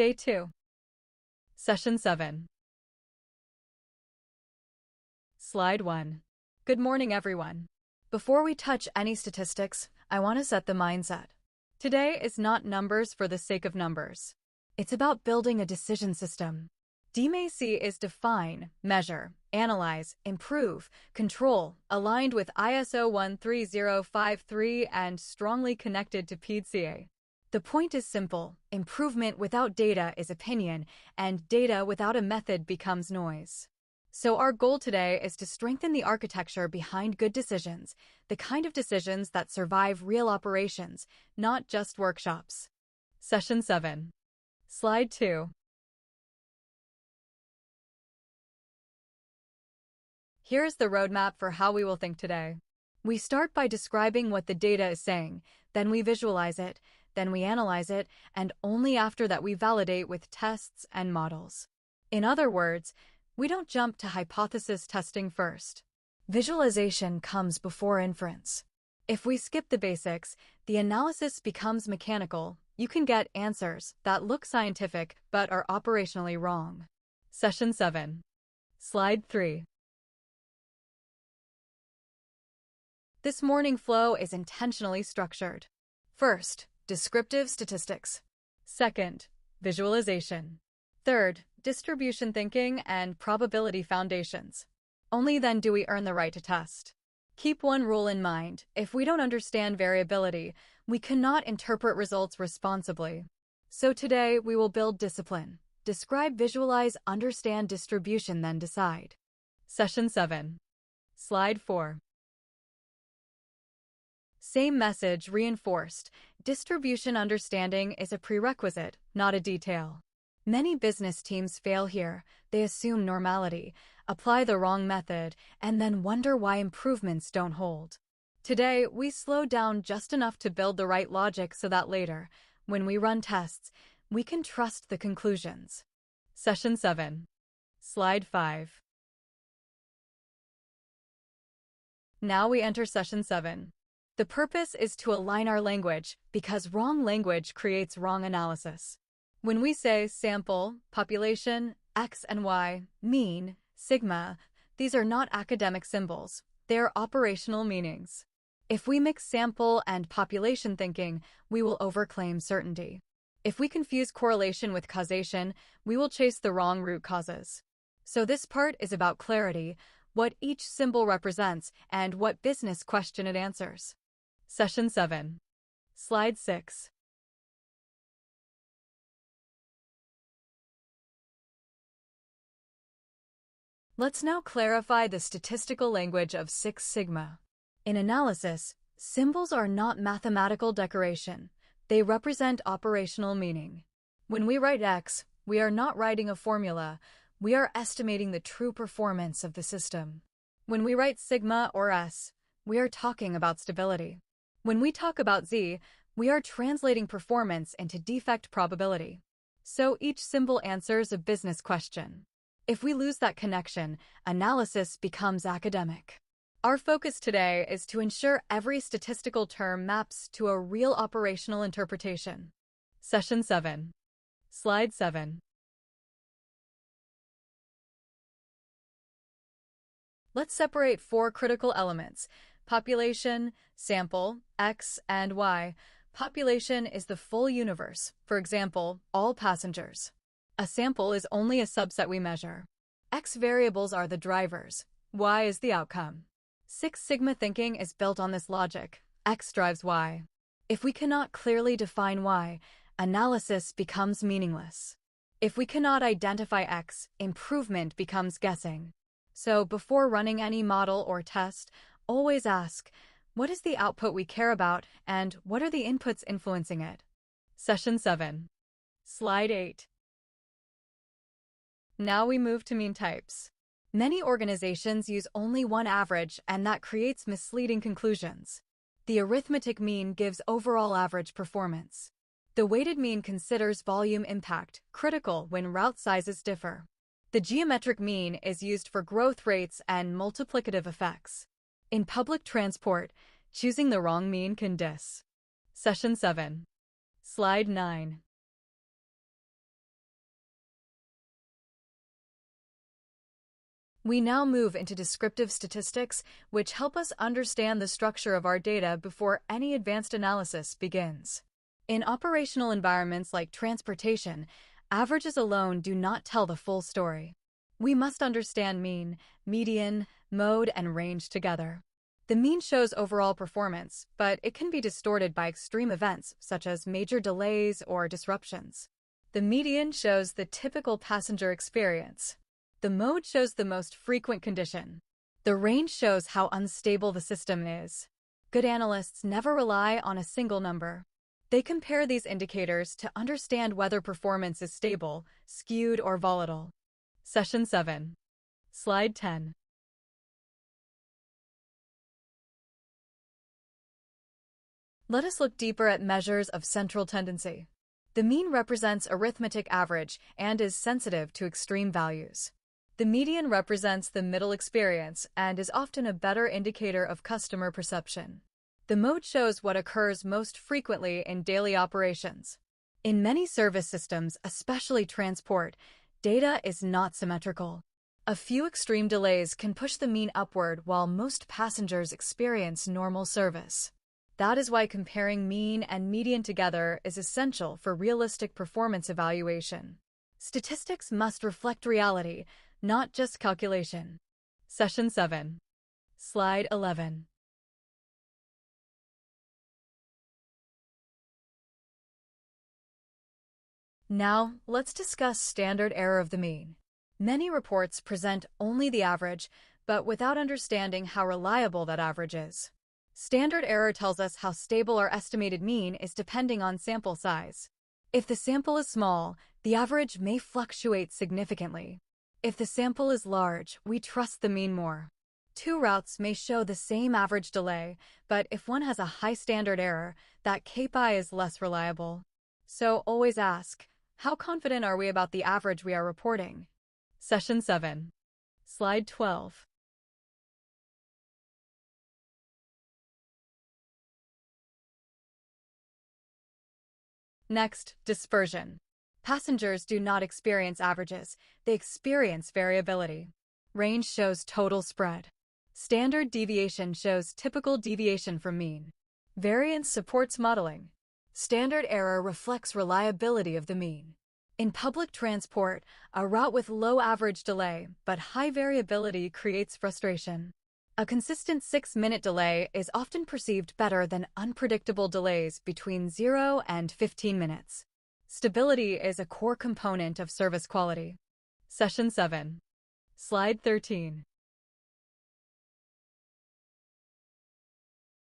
Day 2. Session 7. Slide 1. Good morning, everyone. Before we touch any statistics, I want to set the mindset. Today is not numbers for the sake of numbers. It's about building a decision system. DMAC is define, measure, analyze, improve, control, aligned with ISO 13053 and strongly connected to PDCA. The point is simple: improvement without data is opinion, and data without a method becomes noise. So our goal today is to strengthen the architecture behind good decisions, the kind of decisions that survive real operations, not just workshops. Session 7. Slide 2. Here is the roadmap for how we will think today. We start by describing what the data is saying, then we visualize it, then we analyze it, and only after that we validate with tests and models. In other words, we don't jump to hypothesis testing first. Visualization comes before inference. If we skip the basics, the analysis becomes mechanical. You can get answers that look scientific but are operationally wrong. Session 7. Slide 3. This morning flow is intentionally structured. First, descriptive statistics. Second, visualization. Third, distribution thinking and probability foundations. Only then do we earn the right to test. Keep one rule in mind: if we don't understand variability, we cannot interpret results responsibly. So today we will build discipline. Describe, visualize, understand distribution, then decide. Session 7. Slide 4. Same message reinforced. Distribution understanding is a prerequisite, not a detail. Many business teams fail here. They assume normality, apply the wrong method, and then wonder why improvements don't hold. Today, we slow down just enough to build the right logic so that later, when we run tests, we can trust the conclusions. Session 7. Slide 5. Now we enter Session 7. The purpose is to align our language, because wrong language creates wrong analysis. When we say sample, population, X and Y, mean, sigma, these are not academic symbols, they are operational meanings. If we mix sample and population thinking, we will overclaim certainty. If we confuse correlation with causation, we will chase the wrong root causes. So this part is about clarity, what each symbol represents, and what business question it answers. Session 7. Slide 6. Let's now clarify the statistical language of Six Sigma. In analysis, symbols are not mathematical decoration. They represent operational meaning. When we write X, we are not writing a formula. We are estimating the true performance of the system. When we write sigma or S, we are talking about stability. When we talk about Z, we are translating performance into defect probability. So each symbol answers a business question. If we lose that connection, analysis becomes academic. Our focus today is to ensure every statistical term maps to a real operational interpretation. Session 7. Slide 7. Let's separate 4 critical elements: population, sample, X, and Y. Population is the full universe, for example, all passengers. A sample is only a subset we measure. X variables are the drivers, Y is the outcome. Six Sigma thinking is built on this logic: X drives Y. If we cannot clearly define Y, analysis becomes meaningless. If we cannot identify X, improvement becomes guessing. So before running any model or test, always ask, what is the output we care about, and what are the inputs influencing it? Session 7. Slide 8. Now we move to mean types. Many organizations use only one average, and that creates misleading conclusions. The arithmetic mean gives overall average performance. The weighted mean considers volume impact, critical when route sizes differ. The geometric mean is used for growth rates and multiplicative effects. In public transport, choosing the wrong mean can diss. Session 7. Slide 9. We now move into descriptive statistics, which help us understand the structure of our data before any advanced analysis begins. In operational environments like transportation, averages alone do not tell the full story. We must understand mean, median, mode, and range together. The mean shows overall performance, but it can be distorted by extreme events such as major delays or disruptions. The median shows the typical passenger experience. The mode shows the most frequent condition. The range shows how unstable the system is. Good analysts never rely on a single number. They compare these indicators to understand whether performance is stable, skewed, or volatile. Session 7. Slide 10. Let us look deeper at measures of central tendency. The mean represents arithmetic average and is sensitive to extreme values. The median represents the middle experience and is often a better indicator of customer perception. The mode shows what occurs most frequently in daily operations. In many service systems, especially transport, data is not symmetrical. A few extreme delays can push the mean upward while most passengers experience normal service. That is why comparing mean and median together is essential for realistic performance evaluation. Statistics must reflect reality, not just calculation. Session 7. Slide 11. Now, let's discuss standard error of the mean. Many reports present only the average, but without understanding how reliable that average is. Standard error tells us how stable our estimated mean is depending on sample size. If the sample is small, the average may fluctuate significantly. If the sample is large, we trust the mean more. Two routes may show the same average delay, but if one has a high standard error, that KPI is less reliable. So always ask, how confident are we about the average we are reporting? Session 7. Slide 12. Next, dispersion. Passengers do not experience averages, they experience variability. Range shows total spread. Standard deviation shows typical deviation from mean. Variance supports modeling. Standard error reflects reliability of the mean. In public transport, a route with low average delay but high variability creates frustration. A consistent 6-minute delay is often perceived better than unpredictable delays between 0 and 15 minutes. Stability is a core component of service quality. Session 7. Slide 13.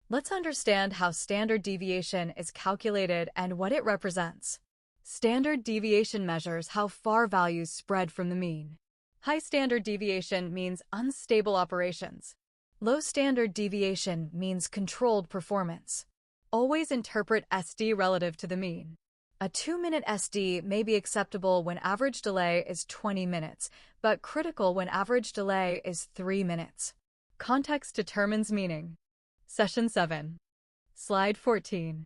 Let's understand how standard deviation is calculated and what it represents. Standard deviation measures how far values spread from the mean. High standard deviation means unstable operations. Low standard deviation means controlled performance. Always interpret SD relative to the mean. A 2-minute SD may be acceptable when average delay is 20 minutes, but critical when average delay is 3 minutes. Context determines meaning. Session 7. Slide 14.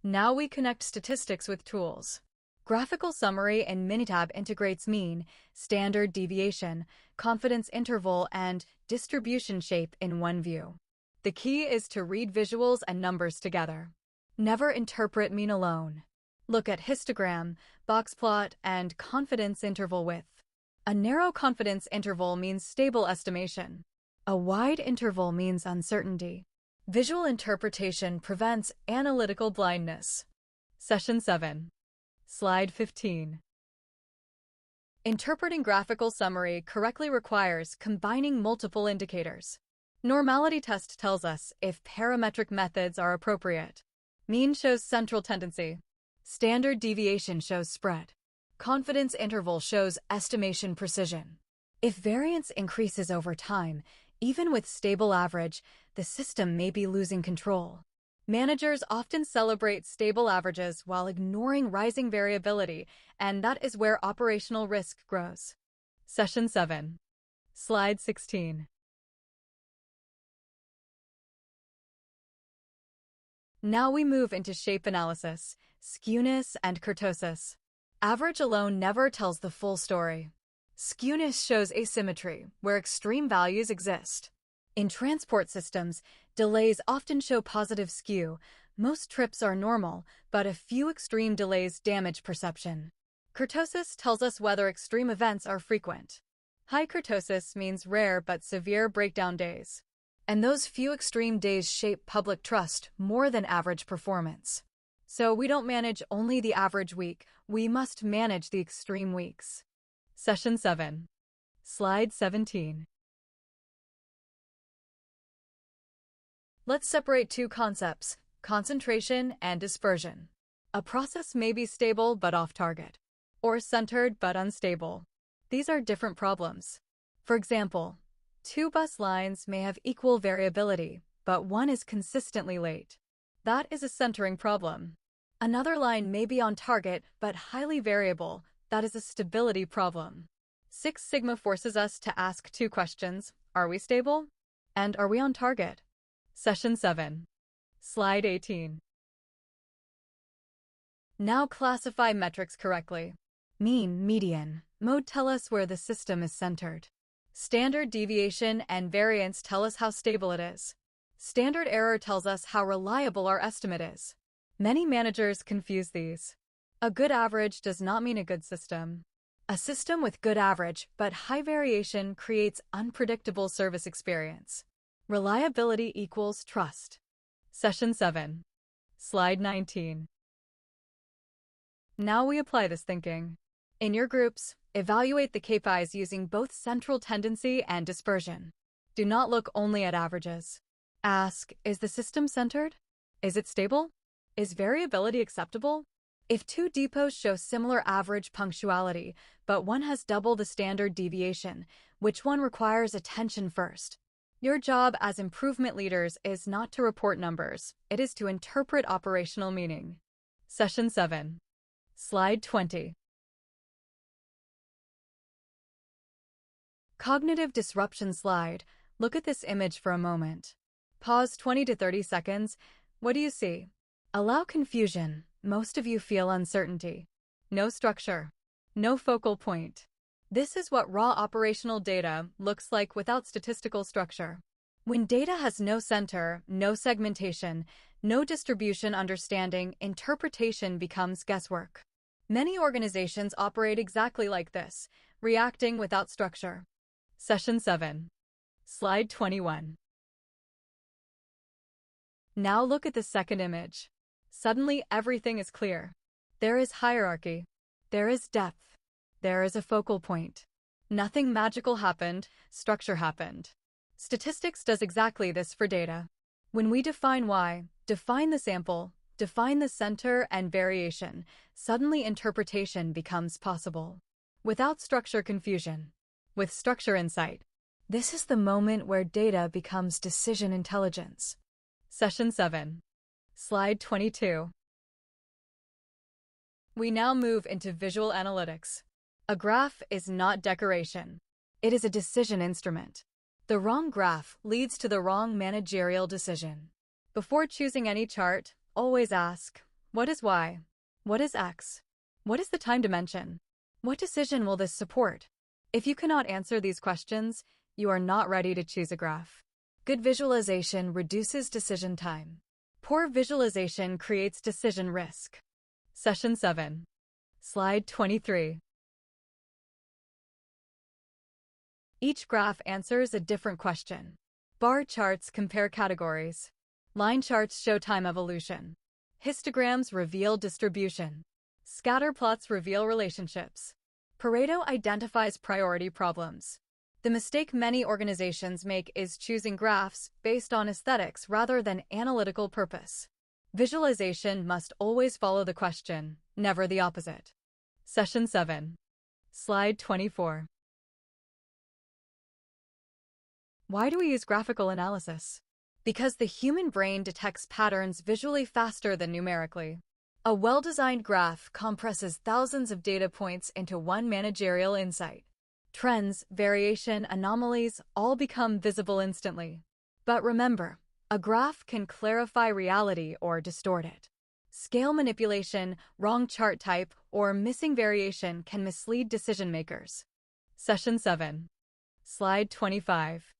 Now we connect statistics with tools. Graphical summary in Minitab integrates mean, standard deviation, confidence interval, and distribution shape in one view. The key is to read visuals and numbers together. Never interpret mean alone. Look at histogram, box plot, and confidence interval width. A narrow confidence interval means stable estimation. A wide interval means uncertainty. Visual interpretation prevents analytical blindness. Session 7. Slide 15. Interpreting graphical summary correctly requires combining multiple indicators. Normality test tells us if parametric methods are appropriate. Mean shows central tendency. Standard deviation shows spread. Confidence interval shows estimation precision. If variance increases over time, even with stable average, the system may be losing control. Managers often celebrate stable averages while ignoring rising variability, and that is where operational risk grows. Session 7. Slide 16. Now we move into shape analysis, skewness, and kurtosis. Average alone never tells the full story. Skewness shows asymmetry, where extreme values exist. In transport systems, delays often show positive skew. Most trips are normal, but a few extreme delays damage perception. Kurtosis tells us whether extreme events are frequent. High kurtosis means rare but severe breakdown days. And those few extreme days shape public trust more than average performance. So we don't manage only the average week, we must manage the extreme weeks. Session 7. Slide 17. Let's separate two concepts, concentration and dispersion. A process may be stable but off-target, or centered but unstable. These are different problems. For example, two bus lines may have equal variability, but one is consistently late. That is a centering problem. Another line may be on target but highly variable. That is a stability problem. Six Sigma forces us to ask two questions. Are we stable? And are we on target? Session 7. Slide 18. Now classify metrics correctly. Mean, median, mode tell us where the system is centered. Standard deviation and variance tell us how stable it is. Standard error tells us how reliable our estimate is. Many managers confuse these. A good average does not mean a good system. A system with good average but high variation creates unpredictable service experience. Reliability equals trust. Session 7. Slide 19. Now we apply this thinking. In your groups, evaluate the KPIs using both central tendency and dispersion. Do not look only at averages. Ask, is the system centered? Is it stable? Is variability acceptable? If two depots show similar average punctuality, but one has double the standard deviation, which one requires attention first? Your job as improvement leaders is not to report numbers, it is to interpret operational meaning. Session 7. Slide 20. Cognitive disruption slide. Look at this image for a moment. Pause 20 to 30 seconds. What do you see? Allow confusion. Most of you feel uncertainty. No structure. No focal point. This is what raw operational data looks like without statistical structure. When data has no center, no segmentation, no distribution understanding, interpretation becomes guesswork. Many organizations operate exactly like this, reacting without structure. Session 7. Slide 21. Now look at the second image. Suddenly everything is clear. There is hierarchy. There is depth. There is a focal point. Nothing magical happened, structure happened. Statistics does exactly this for data. When we define why, define the sample, define the center and variation, suddenly interpretation becomes possible. Without structure, confusion. With structure, insight. This is the moment where data becomes decision intelligence. Session 7. Slide 22. We now move into visual analytics. A graph is not decoration. It is a decision instrument. The wrong graph leads to the wrong managerial decision. Before choosing any chart, always ask, what is Y? What is X? What is the time dimension? What decision will this support? If you cannot answer these questions, you are not ready to choose a graph. Good visualization reduces decision time. Poor visualization creates decision risk. Session 7. Slide 23. Each graph answers a different question. Bar charts compare categories. Line charts show time evolution. Histograms reveal distribution. Scatter plots reveal relationships. Pareto identifies priority problems. The mistake many organizations make is choosing graphs based on aesthetics rather than analytical purpose. Visualization must always follow the question, never the opposite. Session 7. Slide 24. Why do we use graphical analysis? Because the human brain detects patterns visually faster than numerically. A well-designed graph compresses thousands of data points into one managerial insight. Trends, variation, anomalies all become visible instantly. But remember, a graph can clarify reality or distort it. Scale manipulation, wrong chart type, or missing variation can mislead decision makers. Session 7. Slide 25.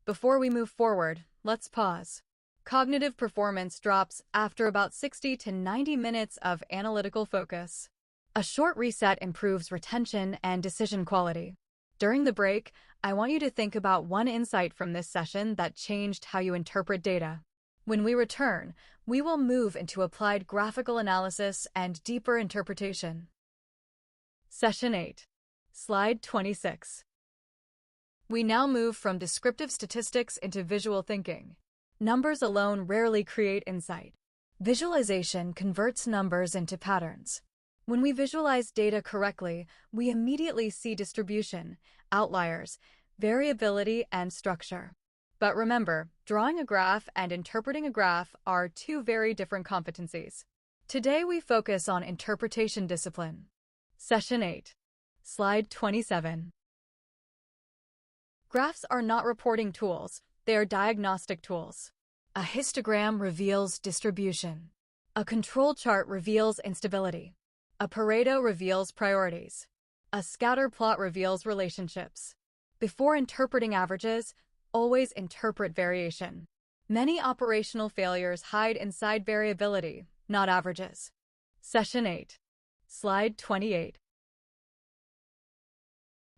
Before we move forward, let's pause. Cognitive performance drops after about 60 to 90 minutes of analytical focus. A short reset improves retention and decision quality. During the break, I want you to think about one insight from this session that changed how you interpret data. When we return, we will move into applied graphical analysis and deeper interpretation. Session 8. Slide 26. We now move from descriptive statistics into visual thinking. Numbers alone rarely create insight. Visualization converts numbers into patterns. When we visualize data correctly, we immediately see distribution, outliers, variability, and structure. But remember, drawing a graph and interpreting a graph are two very different competencies. Today we focus on interpretation discipline. Session 8. Slide 27. Graphs are not reporting tools, they are diagnostic tools. A histogram reveals distribution. A control chart reveals instability. A Pareto reveals priorities. A scatter plot reveals relationships. Before interpreting averages, always interpret variation. Many operational failures hide inside variability, not averages. Session 8. Slide 28.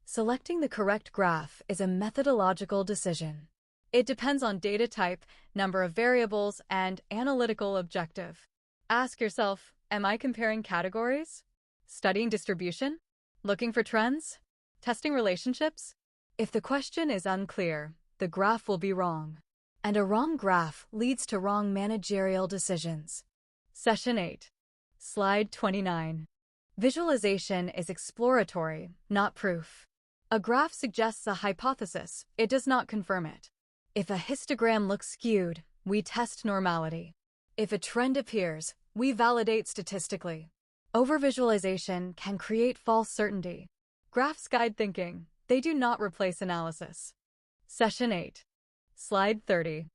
Selecting the correct graph is a methodological decision. It depends on data type, number of variables, and analytical objective. Ask yourself, am I comparing categories? Studying distribution? Looking for trends? Testing relationships? If the question is unclear, the graph will be wrong. And a wrong graph leads to wrong managerial decisions. Session 8. Slide 29. Visualization is exploratory, not proof. A graph suggests a hypothesis, it does not confirm it. If a histogram looks skewed, we test normality. If a trend appears, we validate statistically. Overvisualization can create false certainty. Graphs guide thinking, they do not replace analysis. Session 8. Slide 30.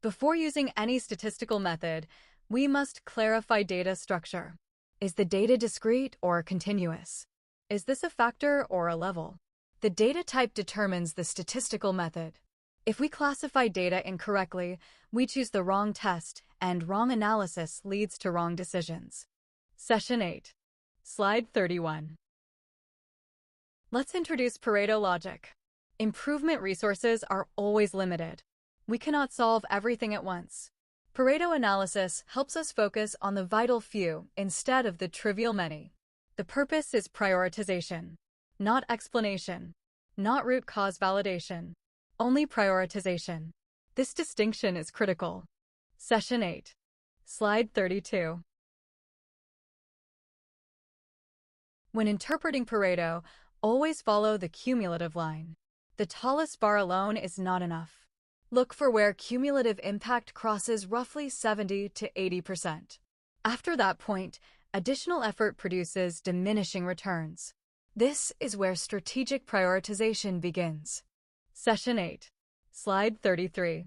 Before using any statistical method, we must clarify data structure. Is the data discrete or continuous? Is this a factor or a level? The data type determines the statistical method. If we classify data incorrectly, we choose the wrong test, and wrong analysis leads to wrong decisions. Session 8. Slide 31. Let's introduce Pareto logic. Improvement resources are always limited. We cannot solve everything at once. Pareto analysis helps us focus on the vital few instead of the trivial many. The purpose is prioritization, not explanation, not root cause validation, only prioritization. This distinction is critical. Session 8. Slide 32. When interpreting Pareto, always follow the cumulative line. The tallest bar alone is not enough. Look for where cumulative impact crosses roughly 70 to 80%. After that point, additional effort produces diminishing returns. This is where strategic prioritization begins. Session 8. Slide 33.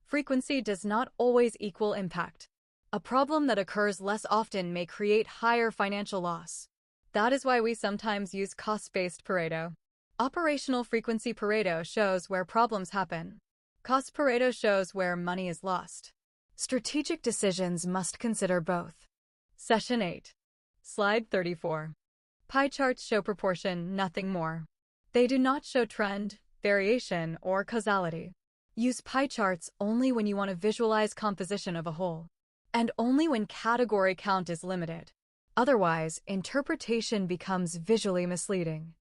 Frequency does not always equal impact. A problem that occurs less often may create higher financial loss. That is why we sometimes use cost-based Pareto. Operational frequency Pareto shows where problems happen. Cost Pareto shows where money is lost. Strategic decisions must consider both. Session 8. Slide 34. Pie charts show proportion, nothing more. They do not show trend, variation, or causality. Use pie charts only when you want to visualize composition of a whole, and only when category count is limited. Otherwise, interpretation becomes visually misleading.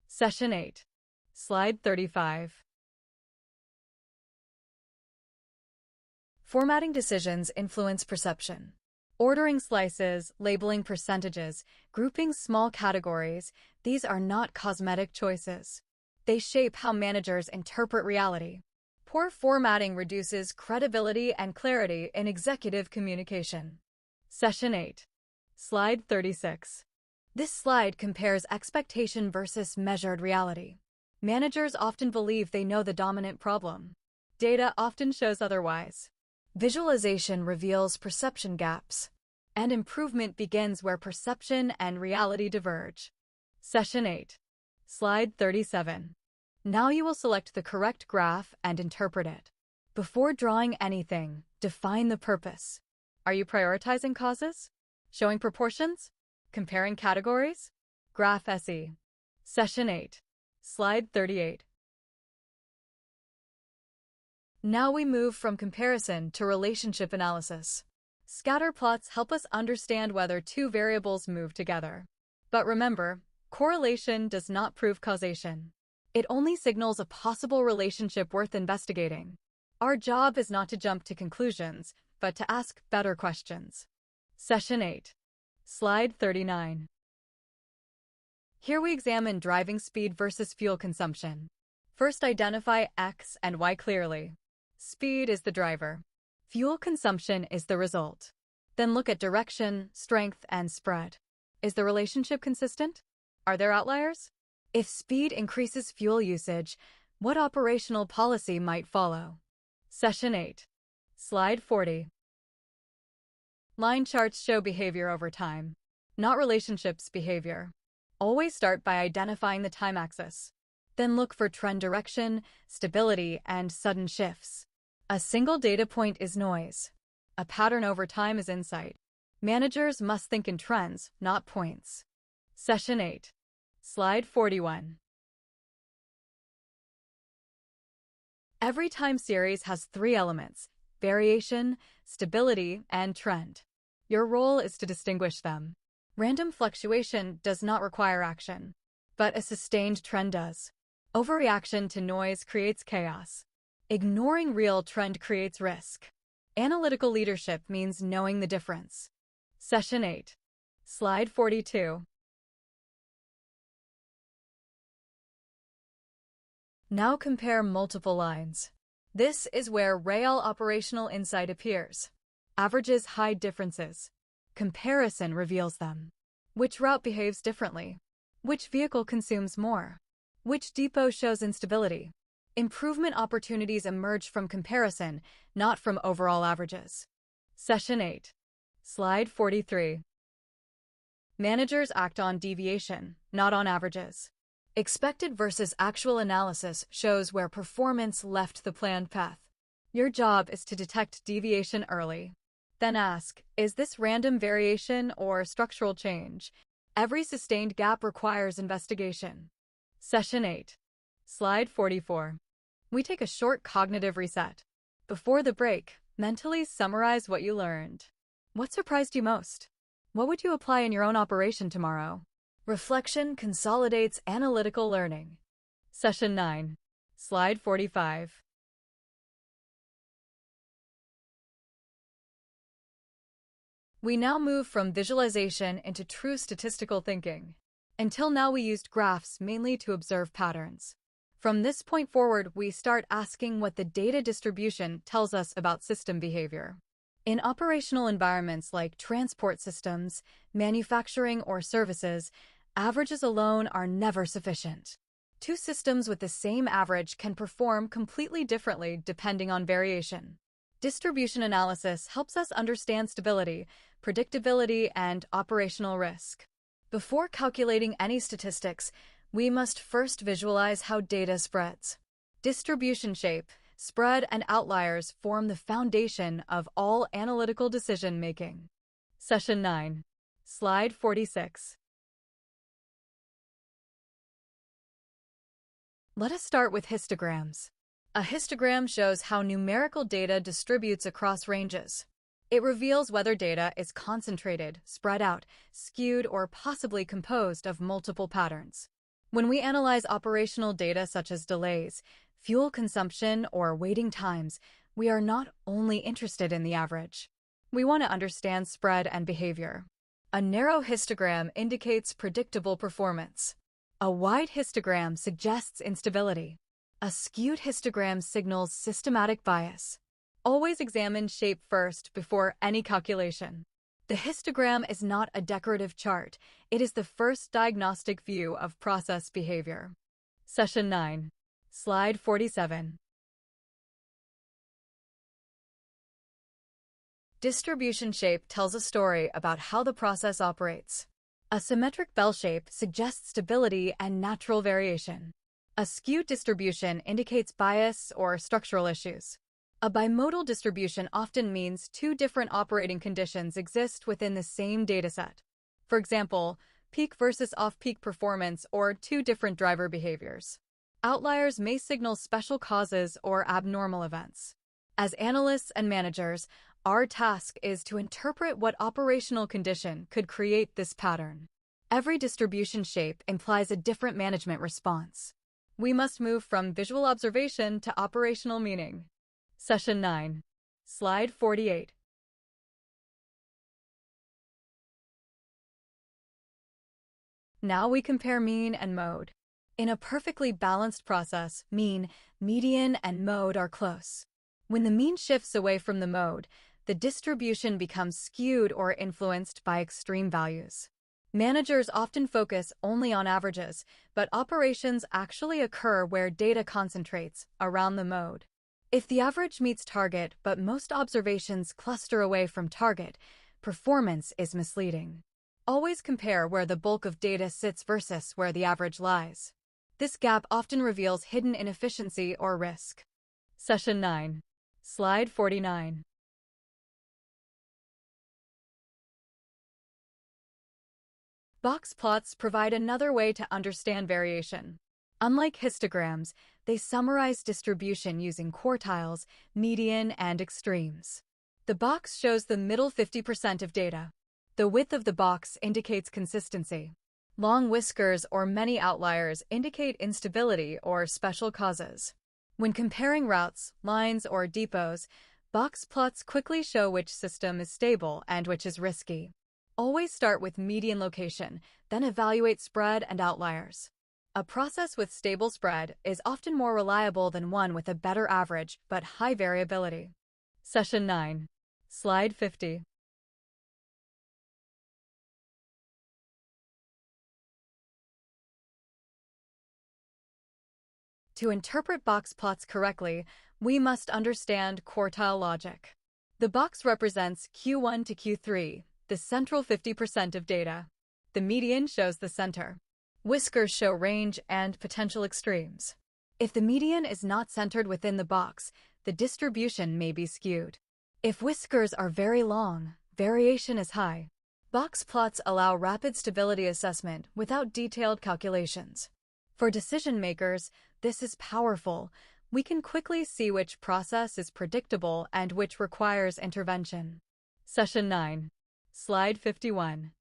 Session 8. Slide 35. Formatting decisions influence perception. Ordering slices, labeling percentages, grouping small categories, these are not cosmetic choices. They shape how managers interpret reality. Poor formatting reduces credibility and clarity in executive communication. Session 8. Slide 36. This slide compares expectation versus measured reality. Managers often believe they know the dominant problem. data often shows otherwise. Visualization reveals perception gaps, and improvement begins where perception and reality diverge. Session 8. Slide 37. Now you will select the correct graph and interpret it. Before drawing anything, define the purpose. Are you prioritizing causes? Showing proportions? Comparing categories? Graph SE. Session 8. Slide 38. Now we move from comparison to relationship analysis. Scatter plots help us understand whether two variables move together. But remember, correlation does not prove causation. It only signals a possible relationship worth investigating. Our job is not to jump to conclusions, but to ask better questions. Session 8. Slide 39. Here we examine driving speed versus fuel consumption. First, identify X and Y clearly. Speed is the driver. Fuel consumption is the result. Then look at direction, strength, and spread. Is the relationship consistent? Are there outliers? If speed increases fuel usage, what operational policy might follow? Session 8. Slide 40. Line charts show behavior over time, not relationships behavior. Always start by identifying the time axis. Then look for trend direction, stability, and sudden shifts. A single data point is noise. A pattern over time is insight. Managers must think in trends, not points. Session 8. Slide 41. Every time series has three elements: variation, stability, and trend. Your role is to distinguish them. Random fluctuation does not require action, but a sustained trend does. Overreaction to noise creates chaos. Ignoring real trend creates risk. Analytical leadership means knowing the difference. Session 8. Slide 42. Now compare multiple lines. This is where real operational insight appears. Averages hide differences. Comparison reveals them. Which route behaves differently? Which vehicle consumes more? Which depot shows instability? Improvement opportunities emerge from comparison, not from overall averages. Session 8. Slide 43. Managers act on deviation, not on averages. Expected versus actual analysis shows where performance left the planned path. Your job is to detect deviation early. Then ask, is this random variation or structural change? Every sustained gap requires investigation. Session 8. Slide 44. We take a short cognitive reset. Before the break, mentally summarize what you learned. What surprised you most? What would you apply in your own operation tomorrow? Reflection consolidates analytical learning. Session 9. Slide 45. We now move from visualization into true statistical thinking. Until now, we used graphs mainly to observe patterns. From this point forward, we start asking what the data distribution tells us about system behavior. In operational environments like transport systems, manufacturing, or services, averages alone are never sufficient. Two systems with the same average can perform completely differently depending on variation. Distribution analysis helps us understand stability, predictability, and operational risk. Before calculating any statistics, we must first visualize how data spreads. Distribution shape, spread, and outliers form the foundation of all analytical decision-making. Session 9. Slide 46. Let us start with histograms. A histogram shows how numerical data distributes across ranges. It reveals whether data is concentrated, spread out, skewed, or possibly composed of multiple patterns. When we analyze operational data such as delays, fuel consumption, or waiting times, we are not only interested in the average. We want to understand spread and behavior. A narrow histogram indicates predictable performance. A wide histogram suggests instability. A skewed histogram signals systematic bias. Always examine shape first before any calculation. The histogram is not a decorative chart. It is the first diagnostic view of process behavior. Session 9. Slide 47. Distribution shape tells a story about how the process operates. A symmetric bell shape suggests stability and natural variation. A skewed distribution indicates bias or structural issues. A bimodal distribution often means two different operating conditions exist within the same dataset. For example, peak versus off-peak performance or two different driver behaviors. Outliers may signal special causes or abnormal events. As analysts and managers, our task is to interpret what operational condition could create this pattern. Every distribution shape implies a different management response. We must move from visual observation to operational meaning. Session 9. Slide 48. Now we compare mean and mode. In a perfectly balanced process, mean, median, and mode are close. When the mean shifts away from the mode, the distribution becomes skewed or influenced by extreme values. Managers often focus only on averages, but operations actually occur where data concentrates around the mode. If the average meets target but most observations cluster away from target, performance is misleading. Always compare where the bulk of data sits versus where the average lies. This gap often reveals hidden inefficiency or risk. Session 9. Slide 49. Box plots provide another way to understand variation. Unlike histograms, they summarize distribution using quartiles, median, and extremes. The box shows the middle 50% of data. The width of the box indicates consistency. Long whiskers or many outliers indicate instability or special causes. When comparing routes, lines, or depots, box plots quickly show which system is stable and which is risky. Always start with median location, then evaluate spread and outliers. A process with stable spread is often more reliable than one with a better average but high variability. Session 9. Slide 50. To interpret box plots correctly, we must understand quartile logic. The box represents Q1 to Q3, the central 50% of data. The median shows the center. Whiskers show range and potential extremes. If the median is not centered within the box, the distribution may be skewed. If whiskers are very long, variation is high. Box plots allow rapid stability assessment without detailed calculations. For decision makers, this is powerful. We can quickly see which process is predictable and which requires intervention. Session 9. Slide 51.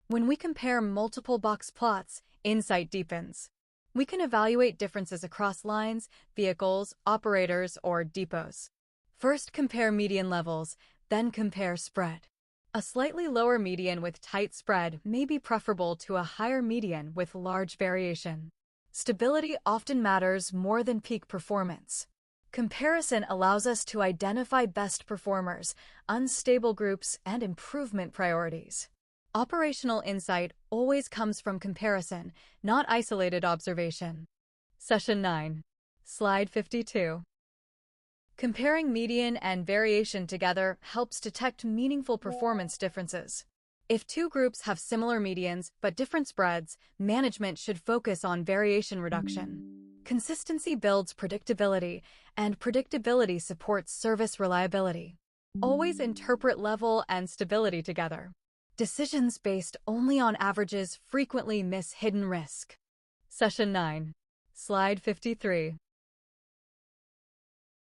When we compare multiple box plots, insight deepens. We can evaluate differences across lines, vehicles, operators, or depots. First, compare median levels, then compare spread. A slightly lower median with tight spread may be preferable to a higher median with large variation. Stability often matters more than peak performance. Comparison allows us to identify best performers, unstable groups, and improvement priorities. Operational insight always comes from comparison, not isolated observation. Session 9. Slide 52. Comparing median and variation together helps detect meaningful performance differences. If two groups have similar medians but different spreads, management should focus on variation reduction. Consistency builds predictability, and predictability supports service reliability. Always interpret level and stability together. Decisions based only on averages frequently miss hidden risk. Session 9. Slide 53.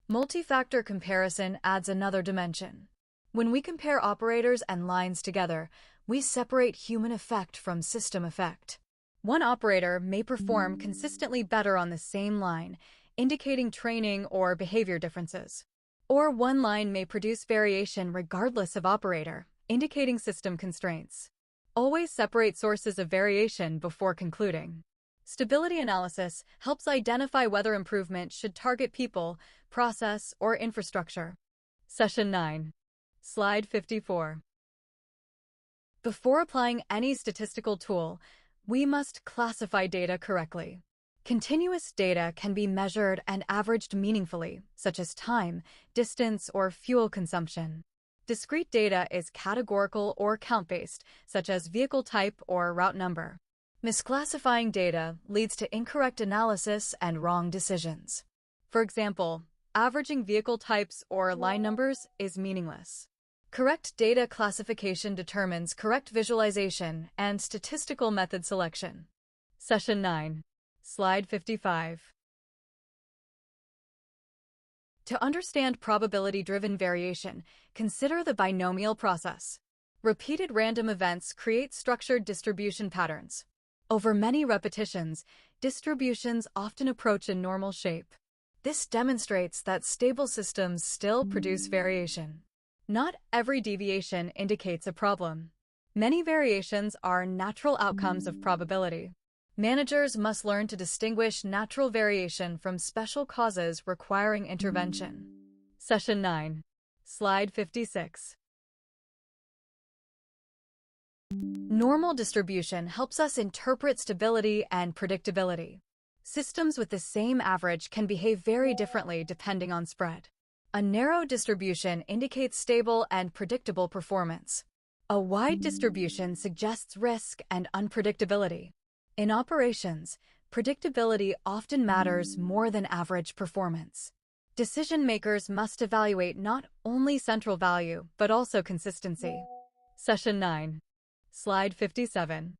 Multi-factor comparison adds another dimension. When we compare operators and lines together, we separate human effect from system effect. One operator may perform consistently better on the same line, indicating training or behavior differences. Or one line may produce variation regardless of operator, indicating system constraints. Always separate sources of variation before concluding. Stability analysis helps identify whether improvement should target people, process, or infrastructure. Session 9. Slide 54. Before applying any statistical tool, we must classify data correctly. Continuous data can be measured and averaged meaningfully, such as time, distance, or fuel consumption. Discrete data is categorical or count-based, such as vehicle type or route number. Misclassifying data leads to incorrect analysis and wrong decisions. For example, averaging vehicle types or line numbers is meaningless. Correct data classification determines correct visualization and statistical method selection. Session 9. Slide 55. To understand probability-driven variation, consider the binomial process. Repeated random events create structured distribution patterns. Over many repetitions, distributions often approach a normal shape. This demonstrates that stable systems still produce variation. Not every deviation indicates a problem. Many variations are natural outcomes of probability. Managers must learn to distinguish natural variation from special causes requiring intervention. Session 9. Slide 56. Normal distribution helps us interpret stability and predictability. Systems with the same average can behave very differently depending on spread. A narrow distribution indicates stable and predictable performance. A wide distribution suggests risk and unpredictability. In operations, predictability often matters more than average performance. Decision makers must evaluate not only central value, but also consistency. Session 9. Slide 57.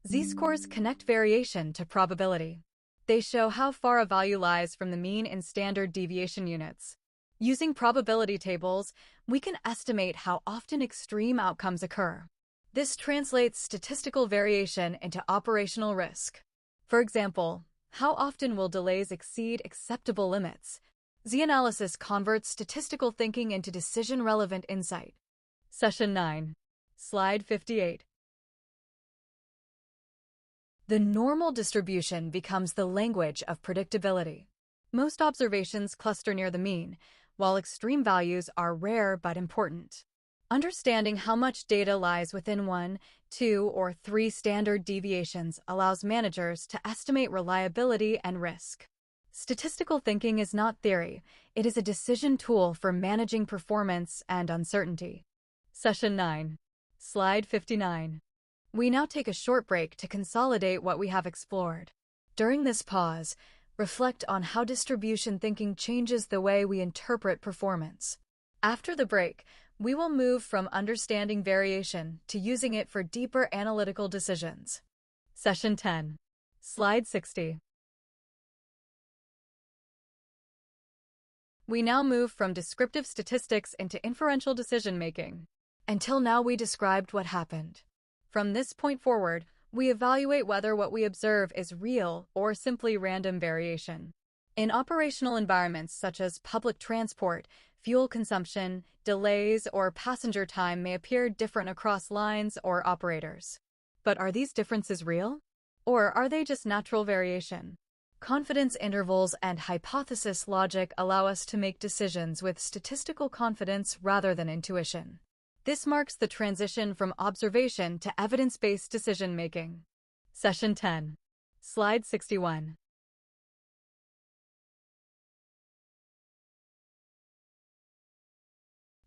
Z-scores connect variation to probability. They show how far a value lies from the mean in standard deviation units. Using probability tables, we can estimate how often extreme outcomes occur. This translates statistical variation into operational risk. For example, how often will delays exceed acceptable limits? Z-analysis converts statistical thinking into decision-relevant insight. Session 9. Slide 58. The normal distribution becomes the language of predictability. Most observations cluster near the mean, while extreme values are rare but important. Understanding how much data lies within 1, 2, or 3 standard deviations allows managers to estimate reliability and risk. Statistical thinking is not theory, it is a decision tool for managing performance and uncertainty. Session 9. Slide 59. We now take a short break to consolidate what we have explored. During this pause, reflect on how distribution thinking changes the way we interpret performance. After the break, we will move from understanding variation to using it for deeper analytical decisions. Session 10. Slide 60. We now move from descriptive statistics into inferential decision-making. Until now, we described what happened. From this point forward, we evaluate whether what we observe is real or simply random variation. In operational environments such as public transport, fuel consumption, delays, or passenger time may appear different across lines or operators. But are these differences real? Or are they just natural variation? Confidence intervals and hypothesis logic allow us to make decisions with statistical confidence rather than intuition. This marks the transition from observation to evidence-based decision-making. Session 10. Slide 61.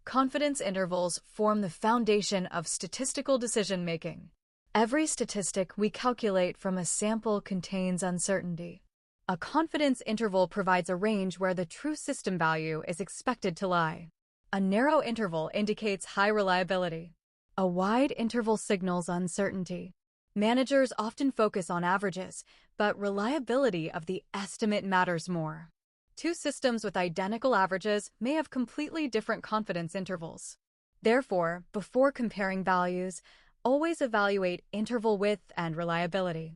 Confidence intervals form the foundation of statistical decision-making. Every statistic we calculate from a sample contains uncertainty. A confidence interval provides a range where the true system value is expected to lie. A narrow interval indicates high reliability. A wide interval signals uncertainty. Managers often focus on averages, but reliability of the estimate matters more. Two systems with identical averages may have completely different confidence intervals. Therefore, before comparing values, always evaluate interval width and reliability.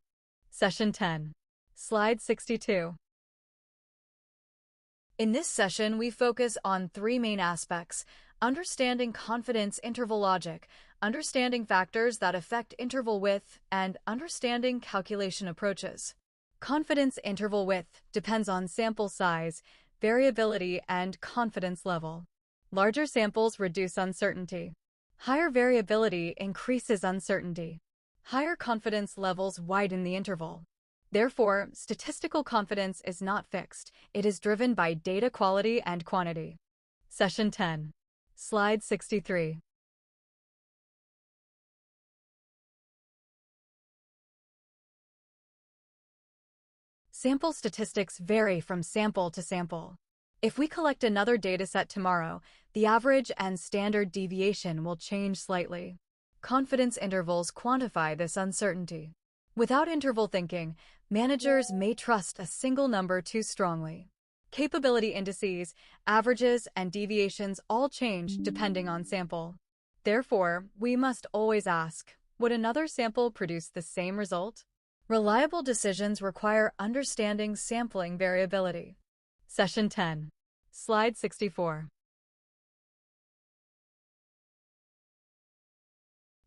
Session 10. Slide 62. In this session, we focus on 3 main aspects: understanding confidence interval logic, understanding factors that affect interval width, and understanding calculation approaches. Confidence interval width depends on sample size, variability, and confidence level. Larger samples reduce uncertainty. Higher variability increases uncertainty. Higher confidence levels widen the interval. Therefore, statistical confidence is not fixed. It is driven by data quality and quantity. Session 10. Slide 63. Sample statistics vary from sample to sample. If we collect another dataset tomorrow, the average and standard deviation will change slightly. Confidence intervals quantify this uncertainty. Without interval thinking, managers may trust a single number too strongly. Capability indices, averages, and deviations all change depending on sample. Therefore, we must always ask, would another sample produce the same result? Reliable decisions require understanding sampling variability. Session 10. Slide 64.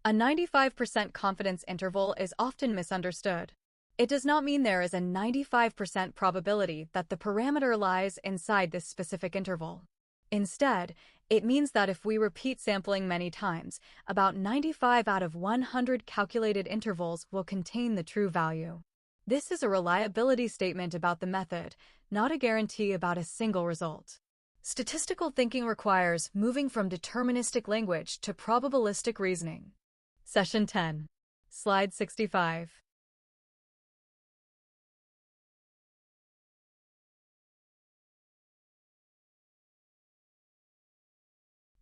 A 95% confidence interval is often misunderstood. It does not mean there is a 95% probability that the parameter lies inside this specific interval. Instead, it means that if we repeat sampling many times, about 95 out of 100 calculated intervals will contain the true value. This is a reliability statement about the method, not a guarantee about a single result. Statistical thinking requires moving from deterministic language to probabilistic reasoning. Session 10. Slide 65.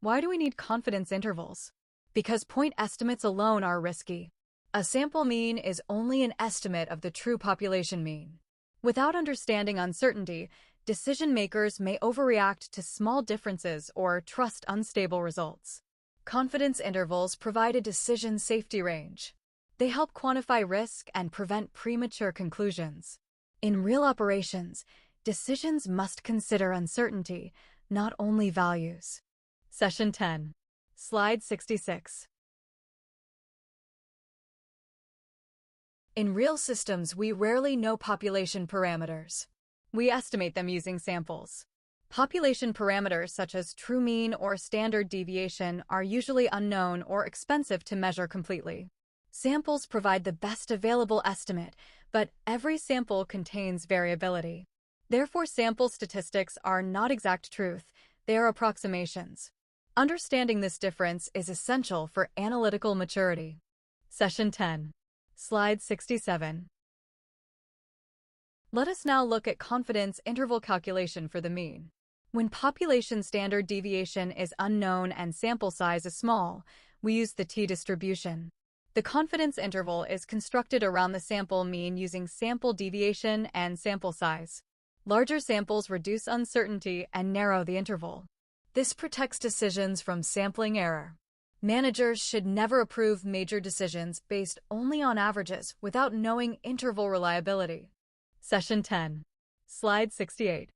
Why do we need confidence intervals? Because point estimates alone are risky. A sample mean is only an estimate of the true population mean. Without understanding uncertainty, decision makers may overreact to small differences or trust unstable results. Confidence intervals provide a decision safety range. They help quantify risk and prevent premature conclusions. In real operations, decisions must consider uncertainty, not only values. Session 10. Slide 66. In real systems, we rarely know population parameters. We estimate them using samples. Population parameters such as true mean or standard deviation are usually unknown or expensive to measure completely. Samples provide the best available estimate, but every sample contains variability. Therefore, sample statistics are not exact truth, they are approximations. Understanding this difference is essential for analytical maturity. Session 10. Slide 67. Let us now look at confidence interval calculation for the mean. When population standard deviation is unknown and sample size is small, we use the t-distribution. The confidence interval is constructed around the sample mean using sample deviation and sample size. Larger samples reduce uncertainty and narrow the interval. This protects decisions from sampling error. Managers should never approve major decisions based only on averages without knowing interval reliability. Session 10. Slide 68.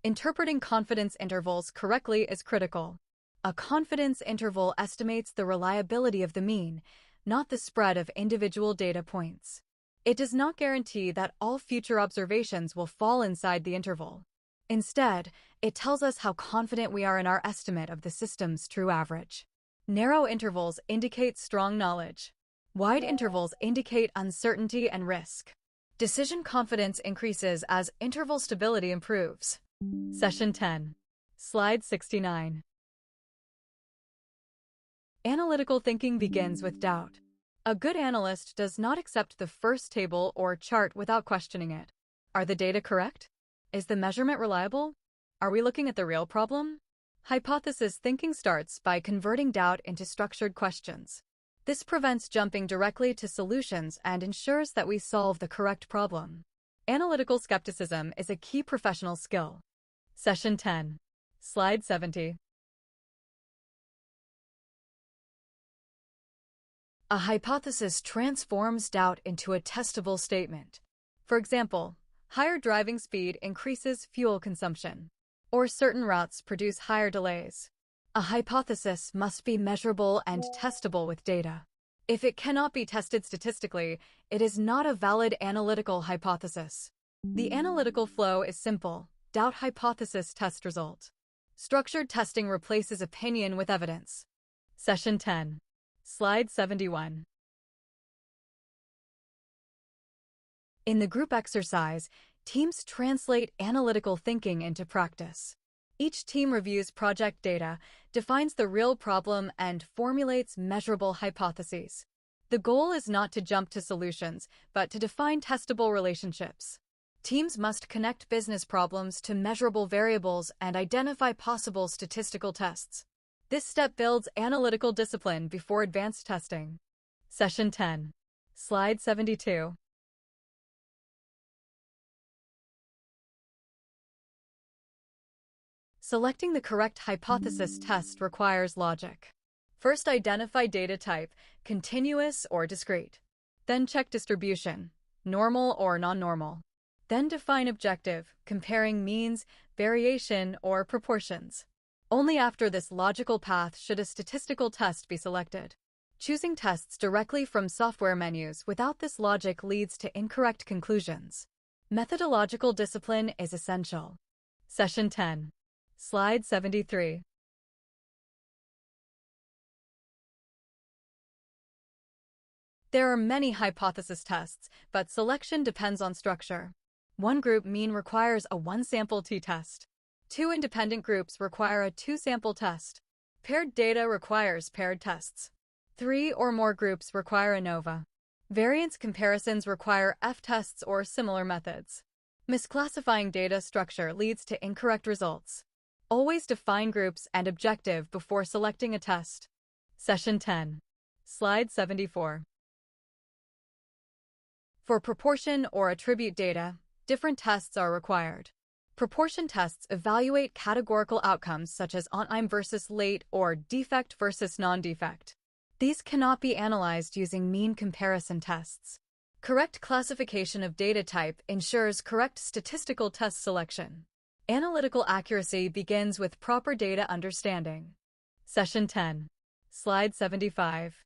Interpreting confidence intervals correctly is critical. A confidence interval estimates the reliability of the mean, not the spread of individual data points. It does not guarantee that all future observations will fall inside the interval. Instead, it tells us how confident we are in our estimate of the system's true average. Narrow intervals indicate strong knowledge. Wide intervals indicate uncertainty and risk. Decision confidence increases as interval stability improves. Session 10. Slide 69. Analytical thinking begins with doubt. A good analyst does not accept the first table or chart without questioning it. Are the data correct? Is the measurement reliable? Are we looking at the real problem? Hypothesis thinking starts by converting doubt into structured questions. This prevents jumping directly to solutions and ensures that we solve the correct problem. Analytical skepticism is a key professional skill. Session 10. Slide 70. A hypothesis transforms doubt into a testable statement. For example, higher driving speed increases fuel consumption, or certain routes produce higher delays. A hypothesis must be measurable and testable with data. If it cannot be tested statistically, it is not a valid analytical hypothesis. The analytical flow is simple: doubt hypothesis, test result. Structured testing replaces opinion with evidence. Session 10. Slide 71. In the group exercise, teams translate analytical thinking into practice. Each team reviews project data, defines the real problem, and formulates measurable hypotheses. The goal is not to jump to solutions, but to define testable relationships. Teams must connect business problems to measurable variables and identify possible statistical tests. This step builds analytical discipline before advanced testing. Session 10. Slide 72. Selecting the correct hypothesis test requires logic. First, identify data type, continuous or discrete. Then check distribution, normal or non-normal. Then define objective, comparing means, variation, or proportions. Only after this logical path should a statistical test be selected. Choosing tests directly from software menus without this logic leads to incorrect conclusions. Methodological discipline is essential. Session 10. Slide 73. There are many hypothesis tests, but selection depends on structure. One group mean requires a one-sample t-test. Two independent groups require a two-sample test. Paired data requires paired tests. Three or more groups require ANOVA. Variance comparisons require F-tests or similar methods. Misclassifying data structure leads to incorrect results. Always define groups and objective before selecting a test. Session 10. Slide 74. For proportion or attribute data, different tests are required. Proportion tests evaluate categorical outcomes such as on-time versus late or defect versus non-defect. These cannot be analyzed using mean comparison tests. Correct classification of data type ensures correct statistical test selection. Analytical accuracy begins with proper data understanding. Session 10. Slide 75.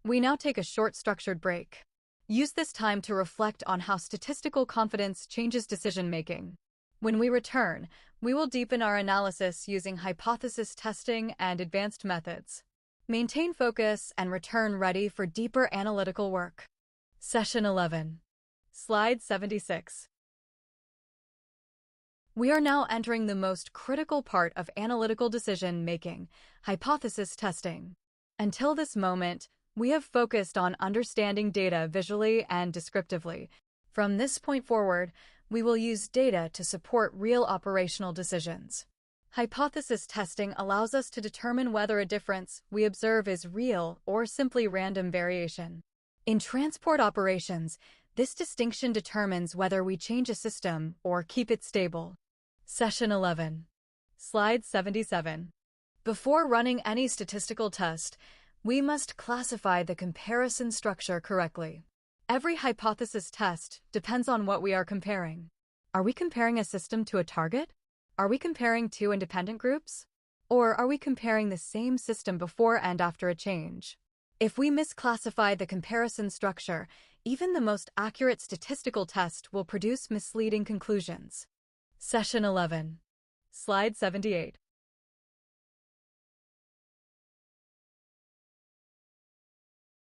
We now take a short structured break. Use this time to reflect on how statistical confidence changes decision-making. When we return, we will deepen our analysis using hypothesis testing and advanced methods. Maintain focus and return ready for deeper analytical work. Session 11. Slide 76. We are now entering the most critical part of analytical decision-making, hypothesis testing. Until this moment, we have focused on understanding data visually and descriptively. From this point forward, we will use data to support real operational decisions. Hypothesis testing allows us to determine whether a difference we observe is real or simply random variation. In transport operations, this distinction determines whether we change a system or keep it stable. Session 11. Slide 77. Before running any statistical test, we must classify the comparison structure correctly. Every hypothesis test depends on what we are comparing. Are we comparing a system to a target? Are we comparing two independent groups? Or are we comparing the same system before and after a change? If we misclassify the comparison structure, even the most accurate statistical test will produce misleading conclusions. Session 11. Slide 78.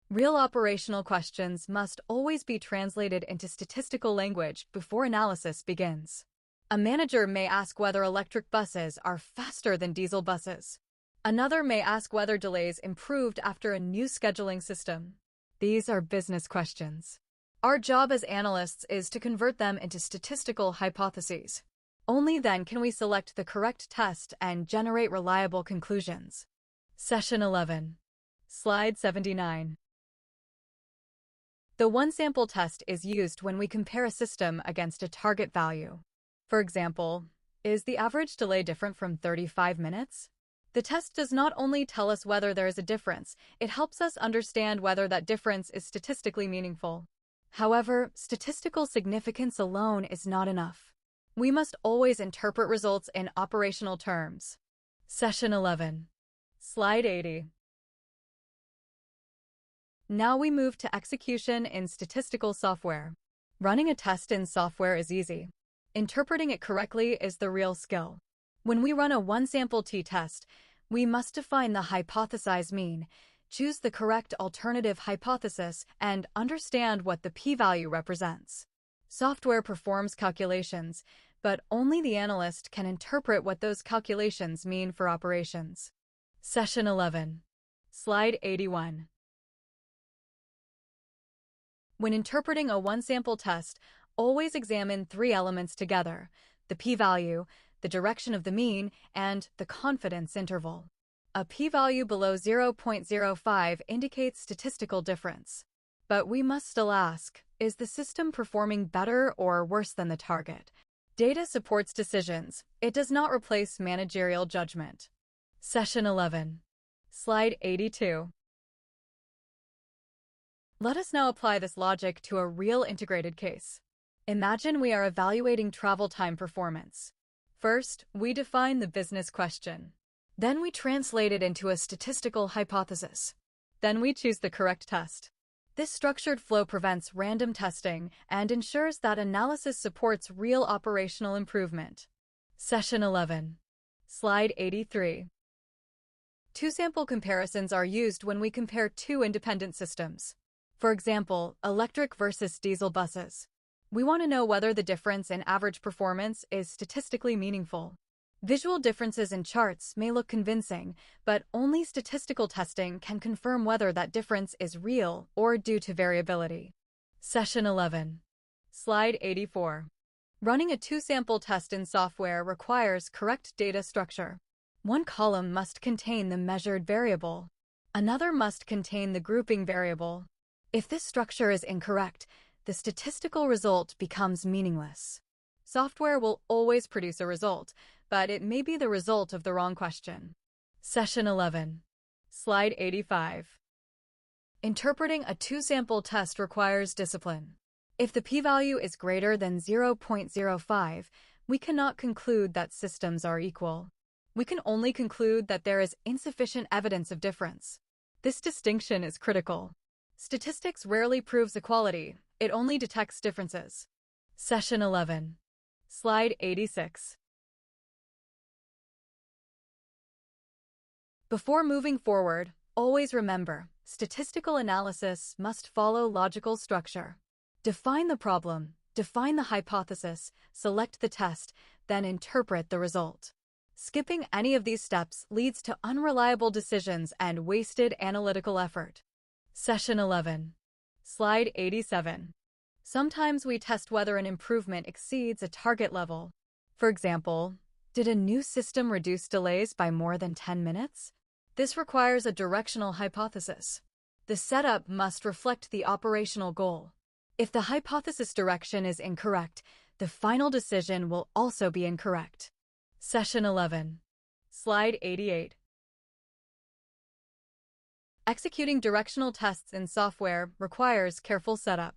Real operational questions must always be translated into statistical language before analysis begins. A manager may ask whether electric buses are faster than diesel buses. Another may ask whether delays improved after a new scheduling system. These are business questions. Our job as analysts is to convert them into statistical hypotheses. Only then can we select the correct test and generate reliable conclusions. Session 11. Slide 79. The one-sample test is used when we compare a system against a target value. For example, is the average delay different from 35 minutes? The test does not only tell us whether there is a difference, it helps us understand whether that difference is statistically meaningful. However, statistical significance alone is not enough. We must always interpret results in operational terms. Session 11. Slide 80. Now we move to execution in statistical software. Running a test in software is easy. Interpreting it correctly is the real skill. When we run a one-sample t-test, we must define the hypothesized mean, choose the correct alternative hypothesis, and understand what the p-value represents. Software performs calculations, but only the analyst can interpret what those calculations mean for operations. Session 11. Slide 81. When interpreting a one-sample test, always examine three elements together: the p-value, the direction of the mean, and the confidence interval. A p-value below 0.05 indicates statistical difference. But we must still ask, is the system performing better or worse than the target? Data supports decisions. It does not replace managerial judgment. Session 11. Slide 82. Let us now apply this logic to a real integrated case. Imagine we are evaluating travel time performance. First, we define the business question. Then we translate it into a statistical hypothesis. Then we choose the correct test. This structured flow prevents random testing and ensures that analysis supports real operational improvement. Session 11. Slide 83. Two-sample comparisons are used when we compare two independent systems. For example, electric versus diesel buses. We want to know whether the difference in average performance is statistically meaningful. Visual differences in charts may look convincing, but only statistical testing can confirm whether that difference is real or due to variability. Session 11. Slide 84. Running a two-sample test in software requires correct data structure. One column must contain the measured variable. Another must contain the grouping variable. If this structure is incorrect, the statistical result becomes meaningless. Software will always produce a result, but it may be the result of the wrong question. Session 11. Slide 85. Interpreting a two-sample test requires discipline. If the p-value is greater than 0.05, we cannot conclude that systems are equal. We can only conclude that there is insufficient evidence of difference. This distinction is critical. Statistics rarely proves equality, it only detects differences. Session 11. Slide 86. Before moving forward, always remember, statistical analysis must follow logical structure. Define the problem, define the hypothesis, select the test, then interpret the result. Skipping any of these steps leads to unreliable decisions and wasted analytical effort. Session 11. Slide 87. Sometimes we test whether an improvement exceeds a target level. For example, did a new system reduce delays by more than 10 minutes? This requires a directional hypothesis. The setup must reflect the operational goal. If the hypothesis direction is incorrect, the final decision will also be incorrect. Session 11. Slide 88. Executing directional tests in software requires careful setup.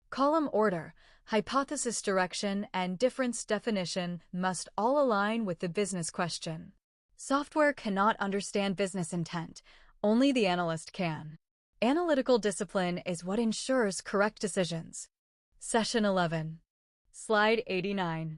Column order, hypothesis direction, and difference definition must all align with the business question. Software cannot understand business intent, only the analyst can. Analytical discipline is what ensures correct decisions. Session 11. Slide 89.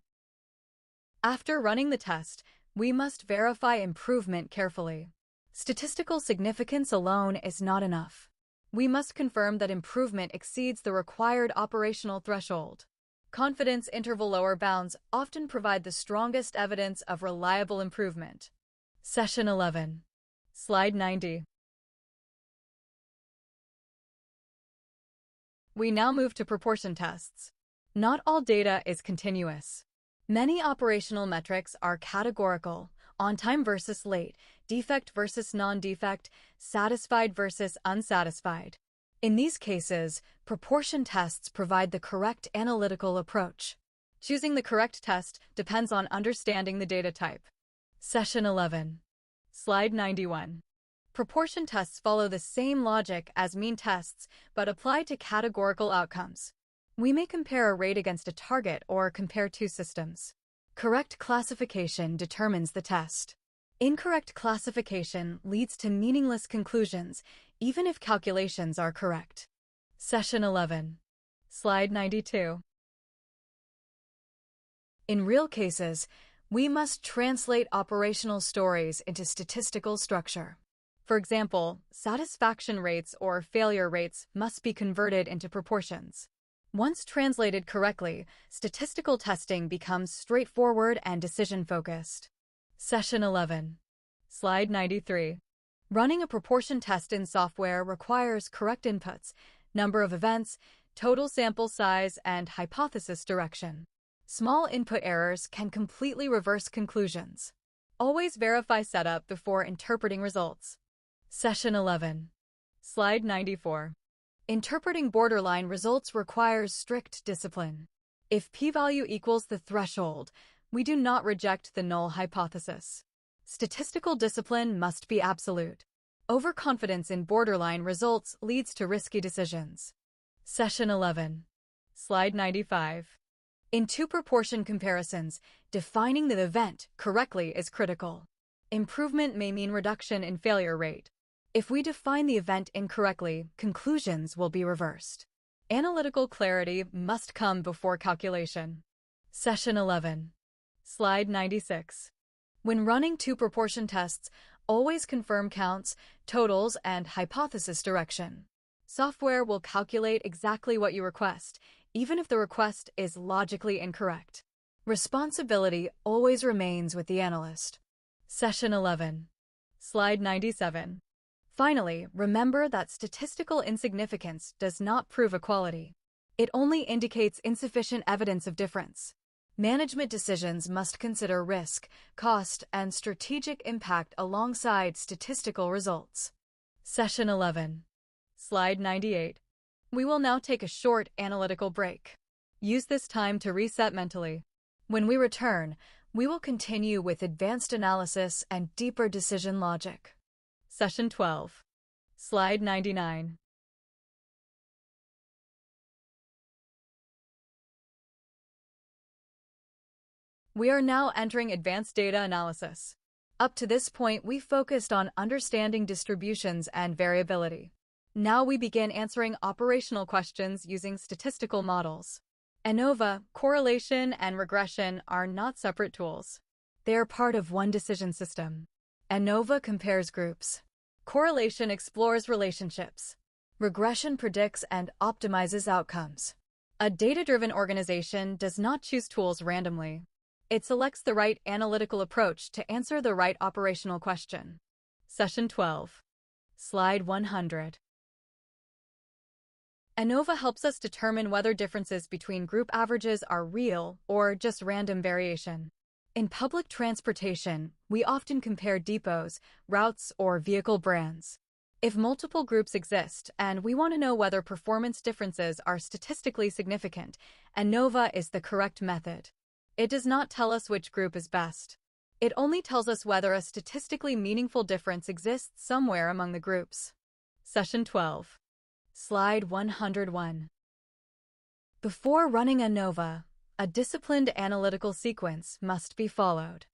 After running the test, we must verify improvement carefully. Statistical significance alone is not enough. We must confirm that improvement exceeds the required operational threshold. Confidence interval lower bounds often provide the strongest evidence of reliable improvement. Session 11. Slide 90. We now move to proportion tests. Not all data is continuous. Many operational metrics are categorical: on-time versus late, defect versus non-defect, satisfied versus unsatisfied. In these cases, proportion tests provide the correct analytical approach. Choosing the correct test depends on understanding the data type. Session 11. Slide 91. Proportion tests follow the same logic as mean tests, but apply to categorical outcomes. We may compare a rate against a target or compare two systems. Correct classification determines the test. Incorrect classification leads to meaningless conclusions, even if calculations are correct. Session 11. Slide 92. In real cases, we must translate operational stories into statistical structure. For example, satisfaction rates or failure rates must be converted into proportions. Once translated correctly, statistical testing becomes straightforward and decision-focused. Session 11. Slide 93. Running a proportion test in software requires correct inputs, number of events, total sample size, and hypothesis direction. Small input errors can completely reverse conclusions. Always verify setup before interpreting results. Session 11. Slide 94. Interpreting borderline results requires strict discipline. If p-value equals the threshold, we do not reject the null hypothesis. Statistical discipline must be absolute. Overconfidence in borderline results leads to risky decisions. Session 11. Slide 95. In two-proportion comparisons, defining the event correctly is critical. Improvement may mean reduction in failure rate. If we define the event incorrectly, conclusions will be reversed. Analytical clarity must come before calculation. Session 11. Slide 96. When running two-proportion tests, always confirm counts, totals, and hypothesis direction. Software will calculate exactly what you request, even if the request is logically incorrect. Responsibility always remains with the analyst. Session 11. Slide 97. Finally, remember that statistical insignificance does not prove equality. It only indicates insufficient evidence of difference. Management decisions must consider risk, cost, and strategic impact alongside statistical results. Session 11. Slide 98. We will now take a short analytical break. Use this time to reset mentally. When we return, we will continue with advanced analysis and deeper decision logic. Session 12. Slide 99. We are now entering advanced data analysis. Up to this point, we focused on understanding distributions and variability. Now we begin answering operational questions using statistical models. ANOVA, correlation, and regression are not separate tools. They are part of one decision system. ANOVA compares groups. Correlation explores relationships. Regression predicts and optimizes outcomes. A data-driven organization does not choose tools randomly. It selects the right analytical approach to answer the right operational question. Session 12. Slide 100. ANOVA helps us determine whether differences between group averages are real or just random variation. In public transportation, we often compare depots, routes, or vehicle brands. If multiple groups exist and we want to know whether performance differences are statistically significant, ANOVA is the correct method. It does not tell us which group is best. It only tells us whether a statistically meaningful difference exists somewhere among the groups. Session 12. Slide 101. Before running ANOVA, a disciplined analytical sequence must be followed.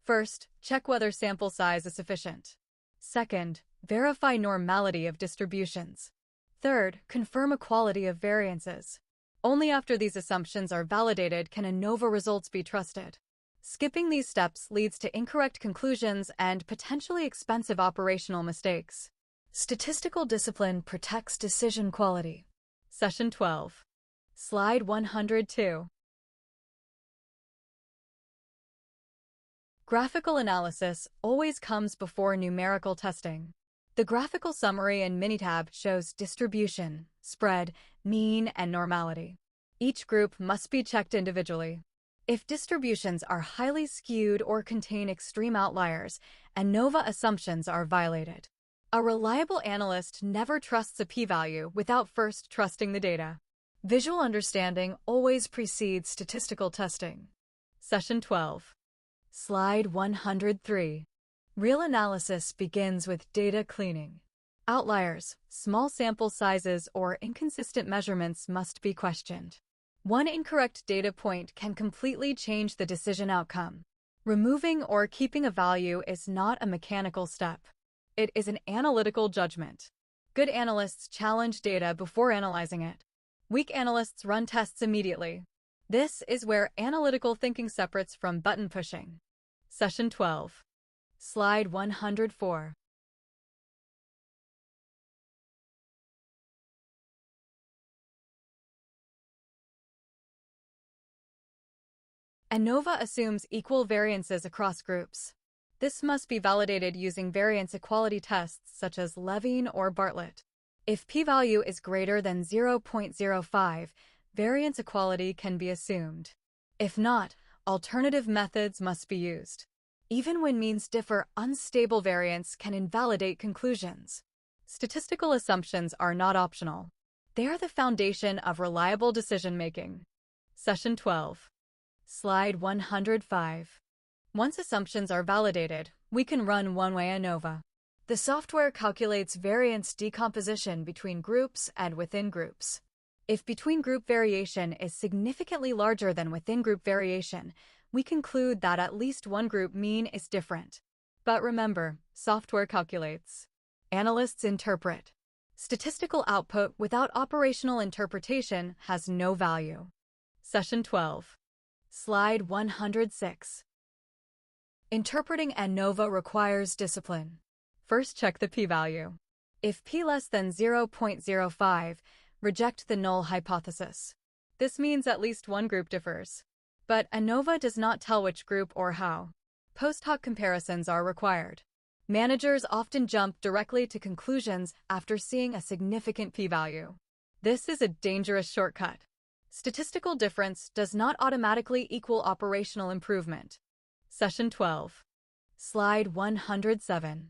First, check whether sample size is sufficient. Second, verify normality of distributions. Third, confirm equality of variances. Only after these assumptions are validated can ANOVA results be trusted. Skipping these steps leads to incorrect conclusions and potentially expensive operational mistakes. Statistical discipline protects decision quality. Session 12. Slide 102. Graphical analysis always comes before numerical testing. The graphical summary in Minitab shows distribution, spread, mean, and normality. Each group must be checked individually. If distributions are highly skewed or contain extreme outliers, ANOVA assumptions are violated. A reliable analyst never trusts a p-value without first trusting the data. Visual understanding always precedes statistical testing. Session 12. Slide 103. Real analysis begins with data cleaning. Outliers, small sample sizes, or inconsistent measurements must be questioned. One incorrect data point can completely change the decision outcome. Removing or keeping a value is not a mechanical step. It is an analytical judgment. Good analysts challenge data before analyzing it. Weak analysts run tests immediately. This is where analytical thinking separates from button pushing. Session 12. Slide 104. ANOVA assumes equal variances across groups. This must be validated using variance equality tests such as Levine or Bartlett. If p-value is greater than 0.05, variance equality can be assumed. If not, alternative methods must be used. Even when means differ, unstable variance can invalidate conclusions. Statistical assumptions are not optional. They are the foundation of reliable decision-making. Session 12. Slide 105. Once assumptions are validated, we can run one-way ANOVA. The software calculates variance decomposition between groups and within groups. If between-group variation is significantly larger than within-group variation, we conclude that at least one group mean is different. But remember, software calculates. Analysts interpret. Statistical output without operational interpretation has no value. Session 12. Slide 106. Interpreting ANOVA requires discipline. First, check the p-value. If p less than 0.05, reject the null hypothesis. This means at least one group differs. But ANOVA does not tell which group or how. Post hoc comparisons are required. Managers often jump directly to conclusions after seeing a significant p-value. This is a dangerous shortcut. Statistical difference does not automatically equal operational improvement. Session 12. Slide 107.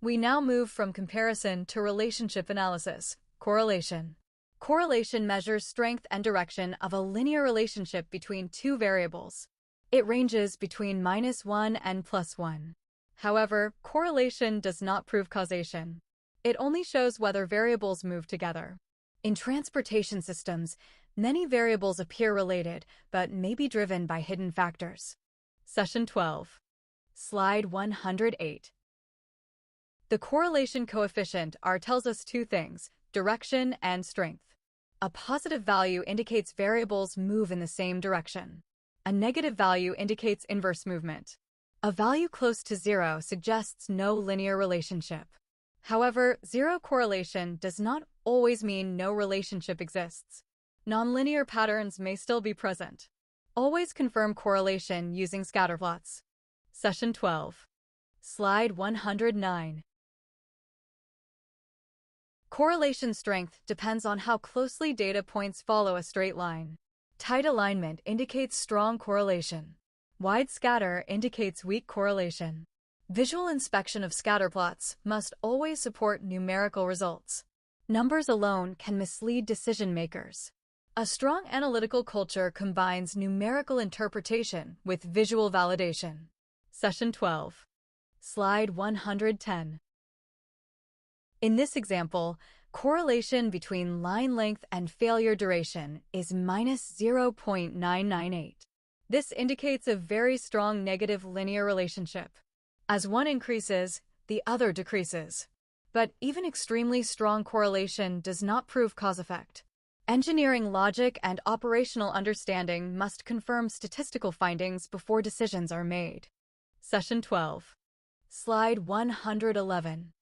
We now move from comparison to relationship analysis, correlation. Correlation measures strength and direction of a linear relationship between two variables. It ranges between -1 and +1. However, correlation does not prove causation. It only shows whether variables move together. In transportation systems, many variables appear related, but may be driven by hidden factors. Session 12. Slide 108. The correlation coefficient R tells us two things: direction and strength. A positive value indicates variables move in the same direction. A negative value indicates inverse movement. A value close to 0 suggests no linear relationship. However, zero correlation does not always mean no relationship exists. Nonlinear patterns may still be present. Always confirm correlation using scatterplots. Session 12. Slide 109. Correlation strength depends on how closely data points follow a straight line. Tight alignment indicates strong correlation. Wide scatter indicates weak correlation. Visual inspection of scatterplots must always support numerical results. Numbers alone can mislead decision makers. A strong analytical culture combines numerical interpretation with visual validation. Session 12. Slide 110. In this example, correlation between line length and failure duration is -0.998. This indicates a very strong negative linear relationship. As one increases, the other decreases. But even extremely strong correlation does not prove cause-effect. Engineering logic and operational understanding must confirm statistical findings before decisions are made. Session 12. Slide 111.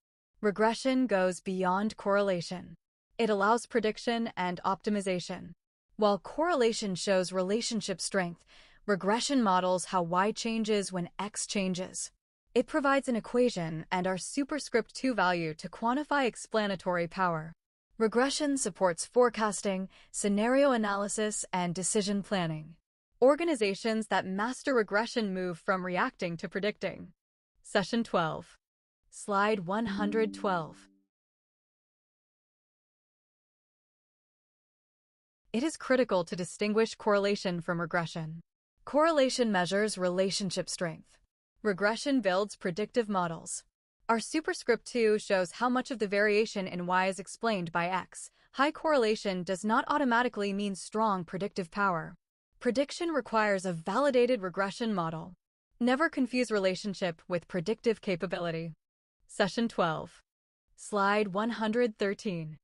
Regression goes beyond correlation. It allows prediction and optimization. While correlation shows relationship strength, regression models how Y changes when X changes. It provides an equation and our superscript 2 value to quantify explanatory power. Regression supports forecasting, scenario analysis, and decision planning. Organizations that master regression move from reacting to predicting. Session 12. Slide 112. It is critical to distinguish correlation from regression. Correlation measures relationship strength. Regression builds predictive models. Our superscript 2 shows how much of the variation in Y is explained by X. High correlation does not automatically mean strong predictive power. Prediction requires a validated regression model. Never confuse relationship with predictive capability. Session 12. Slide 113.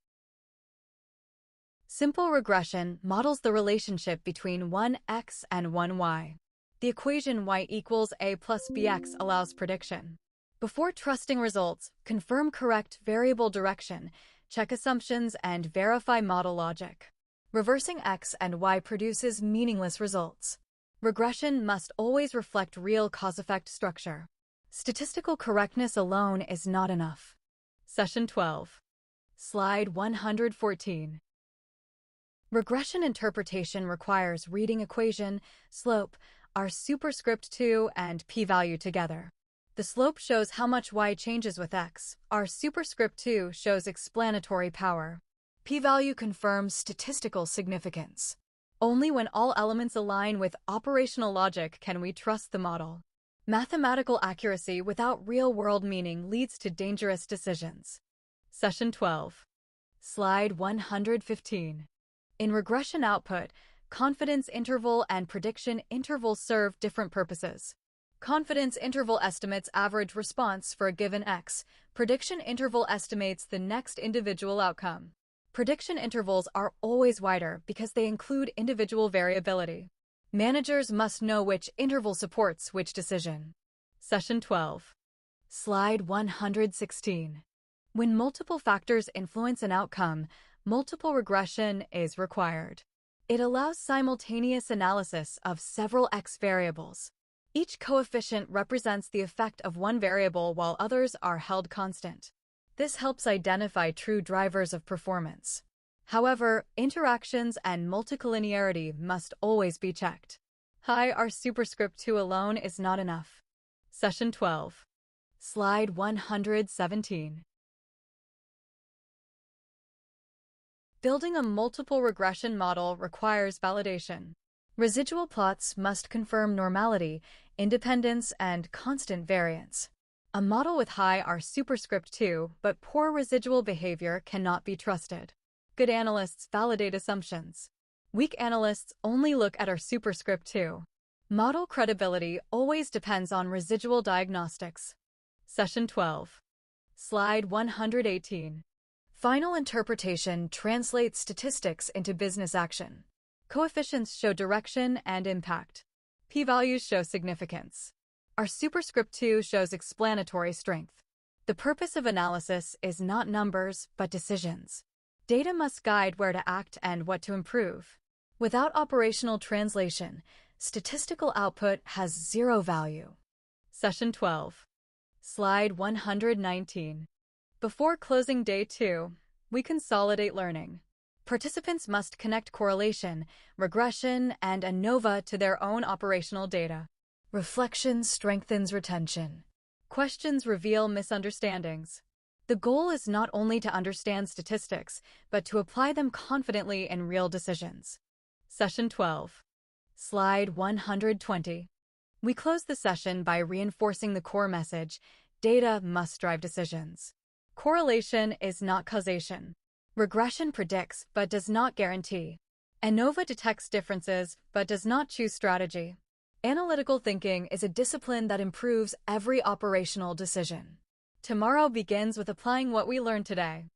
Simple regression models the relationship between one X and one Y. The equation Y equals A plus BX allows prediction. Before trusting results, confirm correct variable direction, check assumptions, and verify model logic. Reversing X and Y produces meaningless results. Regression must always reflect real cause-effect structure. Statistical correctness alone is not enough. Session 12. Slide 114. Regression interpretation requires reading equation, slope, R superscript 2, and p-value together. The slope shows how much y changes with x. R superscript 2 shows explanatory power. P-value confirms statistical significance. Only when all elements align with operational logic can we trust the model. Mathematical accuracy without real-world meaning leads to dangerous decisions. Session 12. Slide 115. In regression output, confidence interval and prediction interval serve different purposes. Confidence interval estimates average response for a given X. Prediction interval estimates the next individual outcome. Prediction intervals are always wider because they include individual variability. Managers must know which interval supports which decision. Session 12. Slide 116. When multiple factors influence an outcome, multiple regression is required. It allows simultaneous analysis of several X variables. Each coefficient represents the effect of one variable while others are held constant. This helps identify true drivers of performance. However, interactions and multicollinearity must always be checked. High R superscript 2 alone is not enough. Session 12. Slide 117. Building a multiple regression model requires validation. Residual plots must confirm normality, independence, and constant variance. A model with high R superscript 2 but poor residual behavior cannot be trusted. Good analysts validate assumptions. Weak analysts only look at R superscript 2. Model credibility always depends on residual diagnostics. Session 12. Slide 118. Final interpretation translates statistics into business action. Coefficients show direction and impact. P-values show significance. R superscript 2 shows explanatory strength. The purpose of analysis is not numbers, but decisions. Data must guide where to act and what to improve. Without operational translation, statistical output has zero value. Session 12. Slide 119. Before closing day 2, we consolidate learning. Participants must connect correlation, regression, and ANOVA to their own operational data. Reflection strengthens retention. Questions reveal misunderstandings. The goal is not only to understand statistics, but to apply them confidently in real decisions. Session 12. Slide 120. We close the session by reinforcing the core message: data must drive decisions. Correlation is not causation. Regression predicts but does not guarantee. ANOVA detects differences but does not choose strategy. Analytical thinking is a discipline that improves every operational decision. Tomorrow begins with applying what we learned today.